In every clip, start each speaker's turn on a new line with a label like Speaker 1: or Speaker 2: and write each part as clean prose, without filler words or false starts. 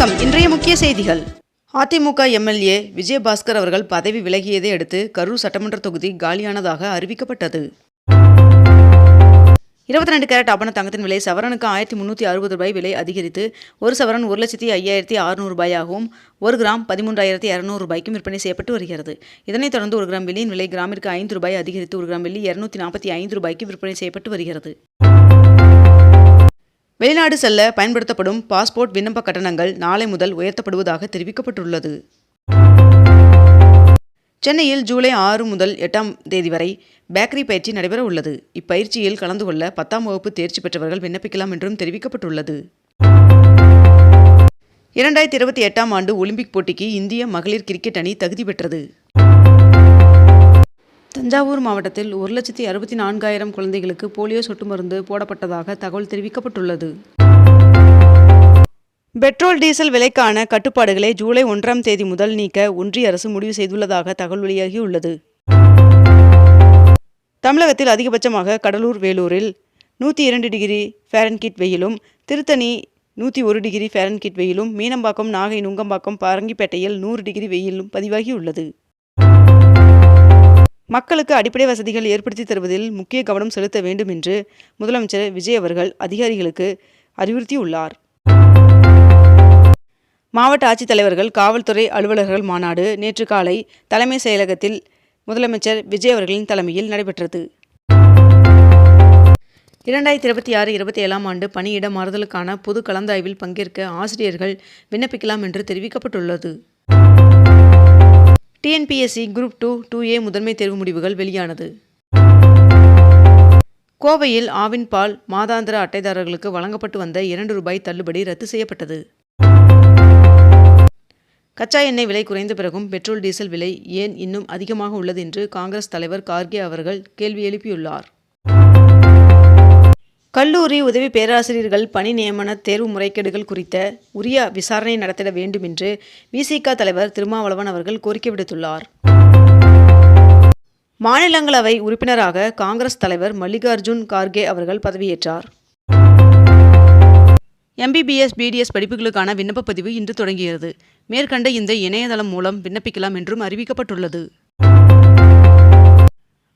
Speaker 1: வணக்கம். இன்றைய முக்கிய செய்திகள். அதிமுக எம்எல்ஏ விஜயபாஸ்கர் அவர்கள் பதவி விலகியதை அடுத்து கரூர் சட்டமன்ற தொகுதி காலியானதாக அறிவிக்கப்பட்டது. 22 கேரட் ஆபண தங்கத்தின் விலை சவரனுக்கு 1360 ரூபாய் விலை அதிகரித்து ஒரு சவரன் 1,05,600 ரூபாயாகவும் 1 கிராம் 13,200 ரூபாய்க்கும் விற்பனை செய்யப்பட்டு வருகிறது. இதனைத் தொடர்ந்து 1 கிராம் வெள்ளியின் விலை கிராமிற்கு 5 ரூபாய் அதிகரித்து 1 கிராம் வெள்ளி 245 ரூபாய்க்கு விற்பனை செய்யப்பட்டு வருகிறது. வெளிநாடு செல்ல பயன்படுத்தப்படும் பாஸ்போர்ட் விண்ணப்ப கட்டணங்கள் நாளை முதல் உயர்த்தப்படுவதாக தெரிவிக்கப்பட்டுள்ளது. சென்னையில் ஜூலை 6 முதல் 8ஆம் தேதி வரை பேக்கரி பயிற்சி நடைபெற உள்ளது. இப்பயிற்சியில் கலந்து கொள்ள 10ஆம் வகுப்பு தேர்ச்சி பெற்றவர்கள் விண்ணப்பிக்கலாம் என்றும் தெரிவிக்கப்பட்டுள்ளது. 2028ஆம் ஆண்டு ஒலிம்பிக் போட்டிக்கு இந்திய மகளிர் கிரிக்கெட் அணி தகுதி பெற்றது. தஞ்சாவூர் மாவட்டத்தில் 1,64,000 குழந்தைகளுக்கு போலியோ சொட்டு மருந்து போடப்பட்டதாக தகவல் தெரிவிக்கப்பட்டுள்ளது. பெட்ரோல் டீசல் விலைக்கான கட்டுப்பாடுகளை ஜூலை 1ஆம் தேதி முதல் நீக்க ஒன்றிய அரசு முடிவு செய்துள்ளதாக தகவல் வெளியாகியுள்ளது. தமிழகத்தில் அதிகபட்சமாக கடலூர் வேலூரில் 102 டிகிரி ஃபாரன்ஹீட் வெயிலும், திருத்தணி 101 டிகிரி ஃபாரன்ஹீட் வெயிலும், மீனம்பாக்கம், நாகை, நுங்கம்பாக்கம், பரங்கிப்பேட்டையில் 100 டிகிரி வெயிலும் பதிவாகியுள்ளது. மக்களுக்கு அடிப்படை வசதிகள் ஏற்படுத்தி தருவதில் முக்கிய கவனம் செலுத்த வேண்டும் என்று முதலமைச்சர் விஜய் அவர்கள் அதிகாரிகளுக்கு அறிவுறுத்தியுள்ளார். மாவட்ட ஆட்சித்தலைவர்கள், காவல்துறை அலுவலர்கள் மாநாடு நேற்று காலை தலைமைச் செயலகத்தில் முதலமைச்சர் விஜய் அவர்களின் தலைமையில் நடைபெற்றது. 2026-27ஆம் ஆண்டு பணியிட மாறுதலுக்கான பொது கலந்தாய்வில் பங்கேற்க ஆசிரியர்கள் விண்ணப்பிக்கலாம் என்று தெரிவிக்கப்பட்டுள்ளது. டிஎன்பிஎஸ்சி குரூப் 2, 2A முதன்மை தேர்வு முடிவுகள் வெளியானது. கோவையில் ஆவின் பால் மாதாந்திர அட்டைதாரர்களுக்கு வழங்கப்பட்டு வந்த 2 ரூபாய் தள்ளுபடி ரத்து செய்யப்பட்டது. கச்சா எண்ணெய் விலை குறைந்த பிறகும் பெட்ரோல் டீசல் விலை ஏன் இன்னும் அதிகமாக உள்ளது என்று காங்கிரஸ் தலைவர் கார்கே அவர்கள் கேள்வி எழுப்பியுள்ளார். கல்லூரி உதவி பேராசிரியர்கள் பணி நியமன தேர்வு முறைகேடுகள் குறித்த உரிய விசாரணை நடத்திட வேண்டும் என்று விசிக தலைவர் திருமாவளவன் அவர்கள் கோரிக்கை விடுத்துள்ளார். மாநிலங்களவை உறுப்பினராக காங்கிரஸ் தலைவர் மல்லிகார்ஜுன் கார்கே அவர்கள் பதவியேற்றார். MBBS, BDS படிப்புகளுக்கான விண்ணப்ப பதிவு இன்று தொடங்கியது. மேற்கண்ட இந்த இணையதளம் மூலம் விண்ணப்பிக்கலாம் என்றும் அறிவிக்கப்பட்டுள்ளது.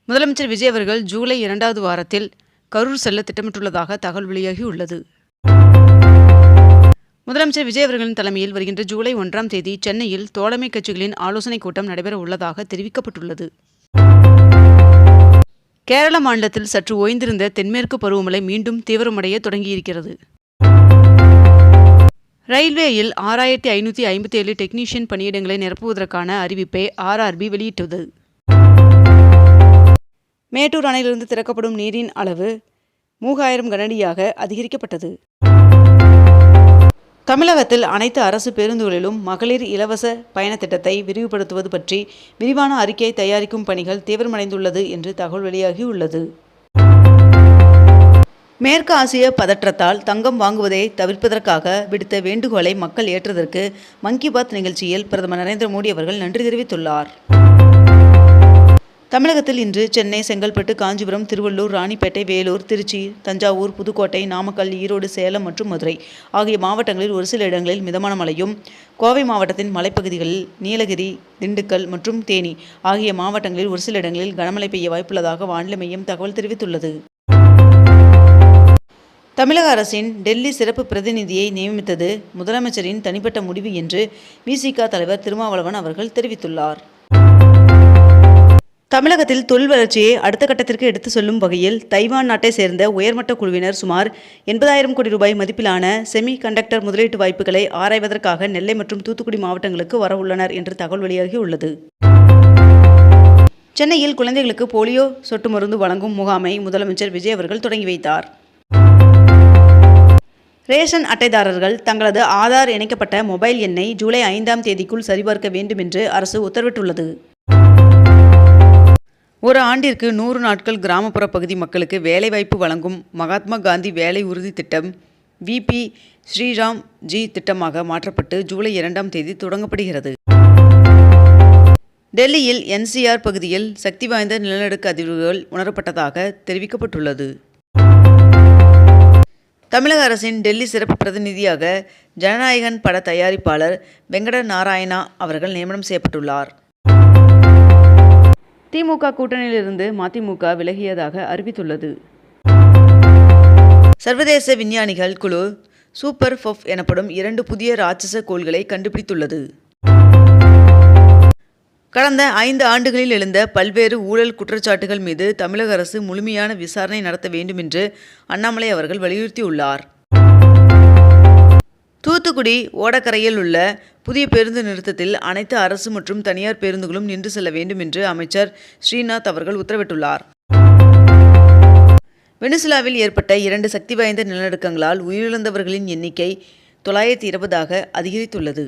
Speaker 1: முதலமைச்சர் விஜய் அவர்கள் ஜூலை 2வது வாரத்தில் கரூர் செல்ல திட்டமிட்டுள்ளதாக தகவல் வெளியாகியுள்ளது. முதலமைச்சர் விஜய் அவர்களின் தலைமையில் வருகின்ற ஜூலை 1ஆம் தேதி சென்னையில் தோழமை கட்சிகளின் ஆலோசனைக் கூட்டம் நடைபெற உள்ளதாக தெரிவிக்கப்பட்டுள்ளது. கேரள மாநிலத்தில் சற்று ஓய்ந்திருந்த தென்மேற்கு பருவமழை மீண்டும் தீவிரமடைய தொடங்கியிருக்கிறது. ரயில்வேயில் 6557 டெக்னீஷியன் பணியிடங்களை நிரப்புவதற்கான அறிவிப்பை RRB வெளியிட்டது. மேட்டூர் அணையிலிருந்து திறக்கப்படும் நீரின் அளவு 3000 கனஅடியாக அதிகரிக்கப்பட்டது. தமிழகத்தில் அனைத்து அரசு பேருந்துகளிலும் மகளிர் இலவச பயண திட்டத்தை விரிவுபடுத்துவது பற்றி விரிவான அறிக்கை தயாரிக்கும் பணிகள் தீவிரமடைந்துள்ளது என்று தகவல் வெளியாகியுள்ளது. மேற்கு ஆசிய பதற்றத்தால் தங்கம் வாங்குவதை தவிர்ப்பதற்காக விடுத்த வேண்டுகோளை மக்கள் ஏற்றதற்கு மன் கி பாத் நிகழ்ச்சியில் பிரதமர் நரேந்திர மோடி அவர்கள் நன்றி தெரிவித்துள்ளார். தமிழகத்தில் இன்று சென்னை, செங்கல்பட்டு, காஞ்சிபுரம், திருவள்ளூர், ராணிப்பேட்டை, வேலூர், திருச்சி, தஞ்சாவூர், புதுக்கோட்டை, நாமக்கல், ஈரோடு, சேலம் மற்றும் மதுரை ஆகிய மாவட்டங்களில் ஒரு சில இடங்களில் மிதமான மழையும், கோவை மாவட்டத்தின் மலைப்பகுதிகளில் நீலகிரி, திண்டுக்கல் மற்றும் தேனி ஆகிய மாவட்டங்களில் ஒரு சில இடங்களில் கனமழை பெய்ய வாய்ப்புள்ளதாக வானிலை மையம் தகவல் தெரிவித்துள்ளது. தமிழக அரசின் டெல்லி சிறப்பு பிரதிநிதியை நியமித்தது முதலமைச்சரின் தனிப்பட்ட முடிவு என்று விசிக தலைவர் திருமாவளவன் அவர்கள் தெரிவித்துள்ளார். தமிழகத்தில் தொழில் வளர்ச்சியை அடுத்த கட்டத்திற்கு எடுத்து செல்லும் வகையில் தைவான் நாட்டை சேர்ந்த உயர்மட்ட குழுவினர் சுமார் 80,000 கோடி ரூபாய் மதிப்பிலான செமி கண்டக்டர் முதலீட்டு வாய்ப்புகளை ஆராய்வதற்காக நெல்லை மற்றும் தூத்துக்குடி மாவட்டங்களுக்கு வரவுள்ளனர் என்று தகவல் வெளியாகியுள்ளது. சென்னையில் குழந்தைகளுக்கு போலியோ சொட்டு மருந்து வழங்கும் முகாமை முதலமைச்சர் விஜய் அவர்கள் தொடங்கி வைத்தார். ரேஷன் அட்டைதாரர்கள் தங்களது ஆதார் இணைக்கப்பட்ட மொபைல் எண்ணை ஜூலை 5ஆம் தேதிக்குள் சரிபார்க்க வேண்டும் என்று அரசு உத்தரவிட்டுள்ளது. ஒரு ஆண்டிற்கு 100 நாட்கள் கிராமப்புற பகுதி மக்களுக்கு வேலைவாய்ப்பு வழங்கும் மகாத்மா காந்தி வேலை உறுதி திட்டம் VP ஸ்ரீராம் ஜி திட்டமாக மாற்றப்பட்டு ஜூலை 2ஆம் தேதி தொடங்கப்படுகிறது. டெல்லியில் NCR பகுதியில் சக்தி வாய்ந்த நிலநடுக்க அதிர்வுகள் உணரப்பட்டதாக தெரிவிக்கப்பட்டுள்ளது. தமிழக அரசின் டெல்லி சிறப்பு பிரதிநிதியாக ஜனநாயகன் பட தயாரிப்பாளர் வெங்கட நாராயணா அவர்கள் நியமனம் செய்யப்பட்டுள்ளார். திமுக கூட்டணியிலிருந்து மதிமுக விலகியதாக அறிவித்துள்ளது. சர்வதேச விஞ்ஞானிகள் குழு சூப்பர் ஃபப் எனப்படும் 2 புதிய ராட்சச கோள்களை கண்டுபிடித்துள்ளது. கடந்த 5 ஆண்டுகளில் எழுந்த பல்வேறு ஊழல் குற்றச்சாட்டுகள் மீது தமிழக அரசு முழுமையான விசாரணை நடத்த வேண்டும் என்று அண்ணாமலை அவர்கள் வலியுறுத்தியுள்ளார். தூத்துக்குடி ஓடக்கரையில் உள்ள புதிய பேருந்து நிறுத்தத்தில் அனைத்து அரசு மற்றும் தனியார் பேருந்துகளும் நின்று செல்ல வேண்டும் என்று அமைச்சர் ஸ்ரீநாத் அவர்கள் உத்தரவிட்டுள்ளார். வெனிசுலாவில் ஏற்பட்ட 2 சக்தி வாய்ந்த நிலநடுக்கங்களால் உயிரிழந்தவர்களின் எண்ணிக்கை 920ஆக அதிகரித்துள்ளது.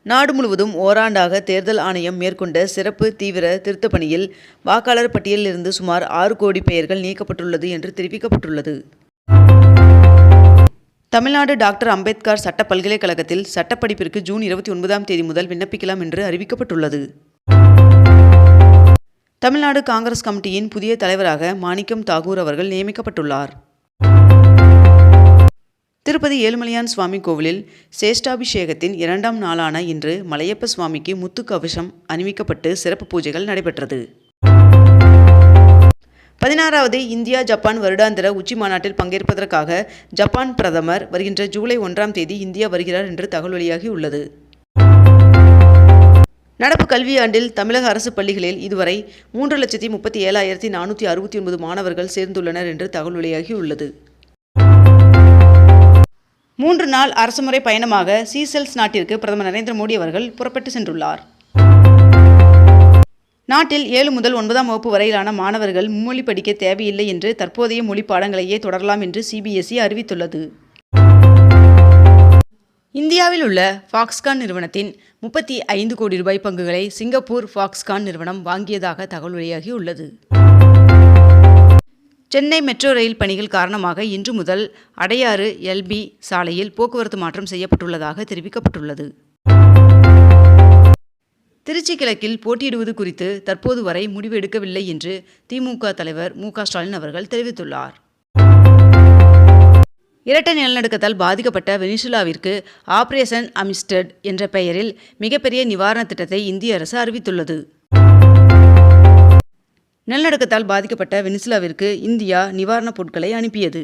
Speaker 1: நாடு முழுவதும் ஓராண்டாக தேர்தல் ஆணையம் மேற்கொண்ட சிறப்பு தீவிர திருத்தப் பணியில் வாக்காளர் பட்டியலில் இருந்து சுமார் 6 கோடி பெயர்கள் நீக்கப்பட்டுள்ளது என்று தெரிவிக்கப்பட்டுள்ளது. தமிழ்நாடு டாக்டர் அம்பேத்கர் சட்ட பல்கலைக்கழகத்தில் சட்டப்படிப்பிற்கு ஜூன் 29ஆம் தேதி முதல் விண்ணப்பிக்கலாம் என்று அறிவிக்கப்பட்டுள்ளது. தமிழ்நாடு காங்கிரஸ் கமிட்டியின் புதிய தலைவராக மாணிக்கம் தாகூர் அவர்கள் நியமிக்கப்பட்டுள்ளார். திருப்பதி ஏழுமலையான் சுவாமி கோவிலில் சேஷ்டாபிஷேகத்தின் 2ஆம் நாளான இன்று மலையப்ப சுவாமிக்கு முத்து கவசம் அணிவிக்கப்பட்டு சிறப்பு பூஜைகள் நடைபெற்றது. 16வது இந்தியா ஜப்பான் வருடாந்திர உச்சி மாநாட்டில் பங்கேற்பதற்காக ஜப்பான் பிரதமர் வருகின்ற ஜூலை 1ஆம் தேதி இந்தியா வருகிறார் என்று தகவல் வெளியாகியுள்ளது. நடப்பு கல்வியாண்டில் தமிழக அரசு பள்ளிகளில் இதுவரை 3,37,469 மாணவர்கள் சேர்ந்துள்ளனர் என்று தகவல் வெளியாகியுள்ளது. 3 நாள் அரசுமுறை பயணமாக சீசெல்ஸ் நாட்டிற்கு பிரதமர் நரேந்திர மோடி அவர்கள் புறப்பட்டு சென்றுள்ளார். நாட்டில் 7 முதல் 9ஆம் வகுப்பு வரையிலான மாணவர்கள் மும்மொழி படிக்க தேவையில்லை என்று தற்போதைய மொழி பாடங்களையே தொடரலாம் என்று CBSE அறிவித்துள்ளது. இந்தியாவில் உள்ள ஃபாக்ஸ்கான் நிறுவனத்தின் 35 கோடி ரூபாய் பங்குகளை சிங்கப்பூர் ஃபாக்ஸ்கான் நிறுவனம் வாங்கியதாக தகவல் வெளியாகியுள்ளது. சென்னை மெட்ரோ ரயில் பணிகள் காரணமாக இன்று முதல் அடையாறு LB சாலையில் போக்குவரத்து மாற்றம் செய்யப்பட்டுள்ளதாக தெரிவிக்கப்பட்டுள்ளது. திருச்சி கிழக்கில் போட்டியிடுவது குறித்து தற்போது வரை முடிவு எடுக்கவில்லை என்று திமுக தலைவர் மு.க. ஸ்டாலின் அவர்கள் தெரிவித்துள்ளார். இரட்டை நிலநடுக்கத்தால் பாதிக்கப்பட்ட வெனிசுலாவிற்கு ஆபரேஷன் அமிஸ்டட் என்ற பெயரில் மிகப்பெரிய நிவாரண திட்டத்தை இந்திய அரசு அறிவித்துள்ளது. நிலநடுக்கத்தால் பாதிக்கப்பட்ட வெனிசுலாவிற்கு இந்தியா நிவாரணப் பொருட்களை அனுப்பியது.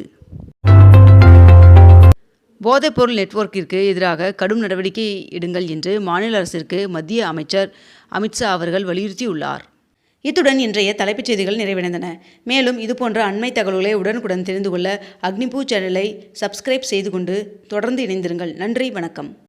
Speaker 1: போதைப்பொருள் நெட்வொர்க்கிற்கு எதிராக கடும் நடவடிக்கை எடுங்கள் என்று மாநில அரசிற்கு மத்திய அமைச்சர் அமித்ஷா அவர்கள் வலியுறுத்தியுள்ளார். இத்துடன் இன்றைய தலைப்புச் செய்திகள் நிறைவடைந்தன. மேலும் இதுபோன்ற அண்மை தகவல்களை உடனுக்குடன் தெரிந்து கொள்ள அக்னிபூ சேனலை சப்ஸ்கிரைப் செய்து கொண்டு தொடர்ந்து இணைந்திருங்கள். நன்றி, வணக்கம்.